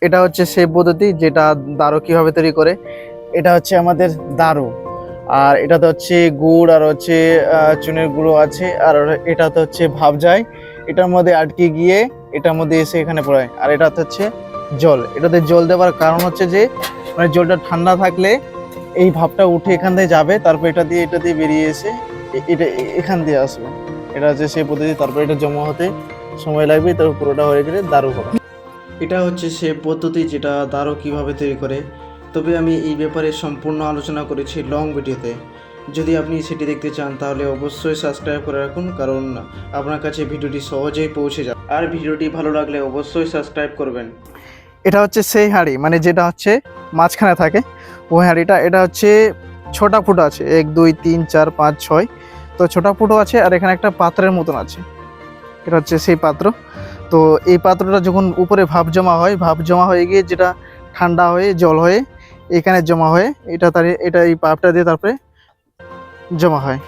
এটা হচ্ছে সেই পদ্ধতি যেটা দারু কিভাবে তৈরি করে। এটা হচ্ছে আমাদের দারু, আর এটাতে হচ্ছে গুড় আর হচ্ছে চুনের গুঁড়ো আছে, আর এটাতে হচ্ছে ভাপ যায়, এটার মধ্যে আটকে গিয়ে এটার মধ্যে এসে এখানে পড়ায়। আর এটাতে হচ্ছে জল, এটাতে জল দেওয়ার কারণ হচ্ছে যে মানে জলটা ঠান্ডা থাকলে এই ভাপটা উঠে এখান থেকে যাবে, তারপর এটা দিয়ে বেরিয়ে এসে এটা এখান দিয়ে আসবে। এটা হচ্ছে সেই পদ্ধতি। তারপর এটা জমা হতে সময় লাগবে, তারপর পুরোটা হয়ে গেলে দারু হবে। এটা হচ্ছে সে পদ্ধতি যেটা দারু কিভাবে তৈরি করে। তবে আমি এই ব্যাপারে সম্পূর্ণ আলোচনা করেছি লং ভিডিওতে। যদি আপনি সেটি দেখতে চান তাহলে অবশ্যই সাবস্ক্রাইব করে রাখুন, কারণ আপনার কাছে ভিডিওটি সহজেই পৌঁছে যাবে। আর ভিডিওটি ভালো লাগলে অবশ্যই সাবস্ক্রাইব করবেন। এটা হচ্ছে সেই হাঁড়ি, মানে যেটা হচ্ছে মাঝখানে থাকে ওই হাঁড়িটা। এটা হচ্ছে ছটা ফুটো আছে, 1 2 3 4 5 6, তো ছটা ফুটো আছে। আর এখানে একটা পাত্রের মতন আছে, এটা হচ্ছে সেই পাত্র। তো এই পাত্রটা যখন উপরে ভাপ জমা হয়, ভাপ জমা হয়ে গিয়ে যেটা ঠান্ডা হয়ে জল হয়ে এখানে জমা হয়ে এটা এই পাইপটা দিয়ে তারপরে জমা হয়।